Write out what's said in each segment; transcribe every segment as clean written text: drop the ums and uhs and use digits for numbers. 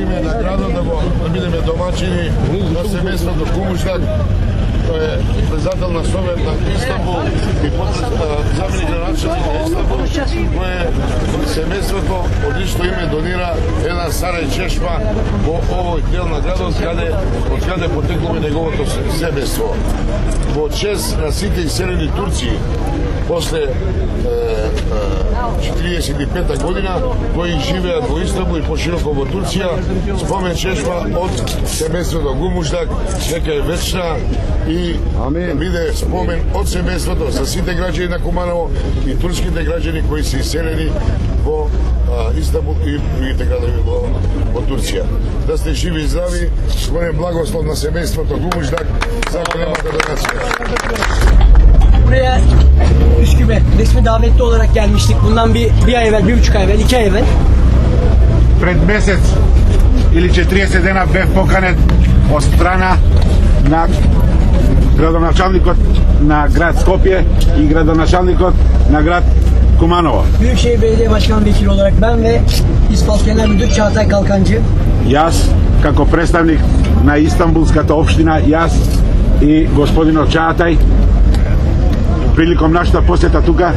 ime nagradom da бидеме домаќини на семејството Кумуштак. Тој е председател на Совет на Истанбул и заменик на начелник на Истанбул, кој семејството одлично име донира една стара чешма во овој дел на градот, од каде потекло неговото семејство. Во чест на сите иселени Турци после 45 година, кои живеат во Истанбул и пошироко во Турција, спомен чешма од семејството Кумуштак нека е вечна и да биде спомен од семејството за сите граѓани на Куманово и турските граѓани кои се иселени во Истанбул и другите градови во Турција. Да сте живи и здрави, голем благослов на семејството Кумуштак за големата донација. Buraya Üsküp'e resmi davetli olarak gelmiştik. Bundan bir ay evvel, 1,5 ay evvel, 2 ay evvel. Пред месец или 40 дена бев поканет од страна на градоначалникот на град Скопје и градоначалникот на град Kumanovo. Büyükşehir Belediye Başkan Vekili olarak ben ve İspal Genel Müdür Çağatay Kalkancı. Јас, како представник на Истанбулската општина, јас и господинот Чаатај, prilikom našta posjeta tuga.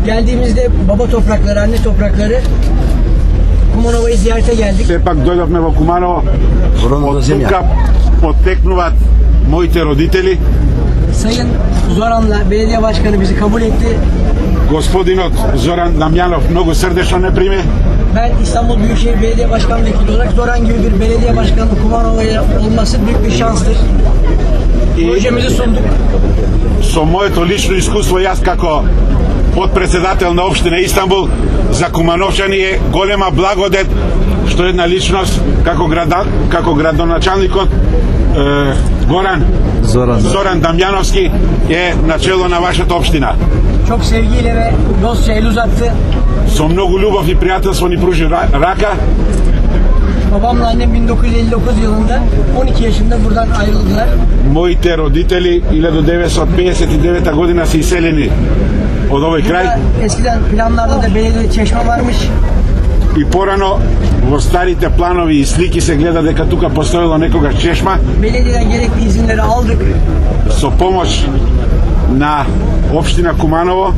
Geldiğimizde baba toprakları, anne toprakları Kumanova'yı ziyarete geldik. Сепак дојдовме во Куманово. Од тука потекнуваат моите родители. Sayın Zoran'la belediye başkanı bizi kabul etti. Господинот Зоран Дамјанов многу срдечно не прими. Ben İstanbul Büyükşehir Belediye Başkan Vekili olarak Zoran gibi bir belediye başkanı Kumanova'ya olması büyük bir şanstır. Projemizi sunduk. Со моето лично искуство, јас како подпредседател на општина Истанбул, за кумановчани е голема благодет што една личност како градоначалникот Зоран Дамјановски е начело на вашата општина. Çok sevgiyle ve dostça el uzattı. Со многу љубов и пријателство ни пружи рака. Babamla annem 1959 yılında 12 yaşında buradan ayrıldılar. Моите родители 1959 година се иселени од овој крај. Eskiden planlarda da belediye çeşme varmış. И порано во старите планови и слики се гледа дека тука постоело некогаш чешма. Belediyeden gerekli izinleri aldık. Со помош на општина Куманово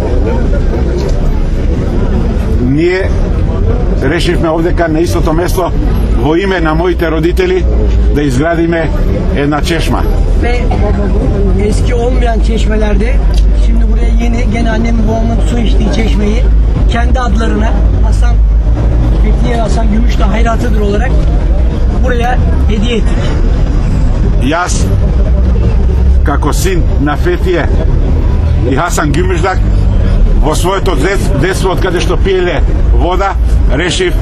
ние решивме овдека на истото место во име на моите родители да изградиме една чешма. Ve eski olmayan çeşmelerde şimdi buraya yeni gene annemin babamın su içtiği çeşmeyi kendi adlarına Fethiye Hasan Gümüşdağ hayratıdır olarak buraya hediye ettik. Јас како син на Фетије и Хасан Гюмишдак во своето детство, од каде што пиеле вода, решив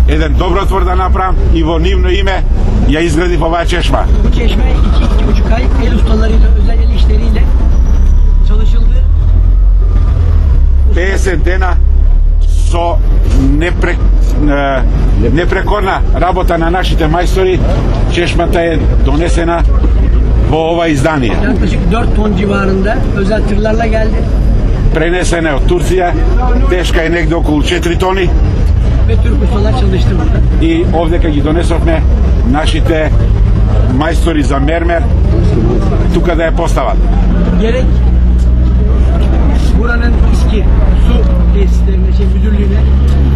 еден добротвор да направам и во нивно име ја изградив оваа чешма. Bu çeşme 2-2,5 ay el ustalarıyla, özel el işleriyle çalışıldı. 50 дена со непрекорна работа на нашите мајстори, чешмата е донесена во ова издание. Yaklaşık 4 ton civarında özel tırlarla geldi. Пренесена е од Турција, тешка е негде околу 4 тони. Ve Türk ustalar çalıştı burada. И овдека ги донесовме нашите мајстори за мермер тука да ја постават. Gerek buranın eski su tesislerine, müdürlüğüne,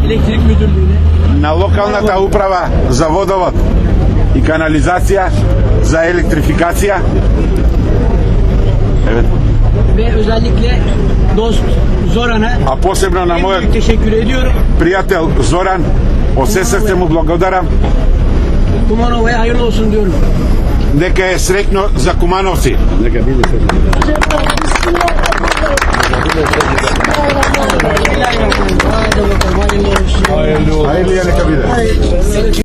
elektrik müdürlüğüne, На локалната управа за водовод и канализација, за електрификација. ve özellikle dost Zoran'a А посебно на en büyük мојот teşekkür ediyorum. пријател Зоран, од се срце му благодарам. Kumanova'ya hayırlı olsun diyorum. Нека е среќно за кумановци.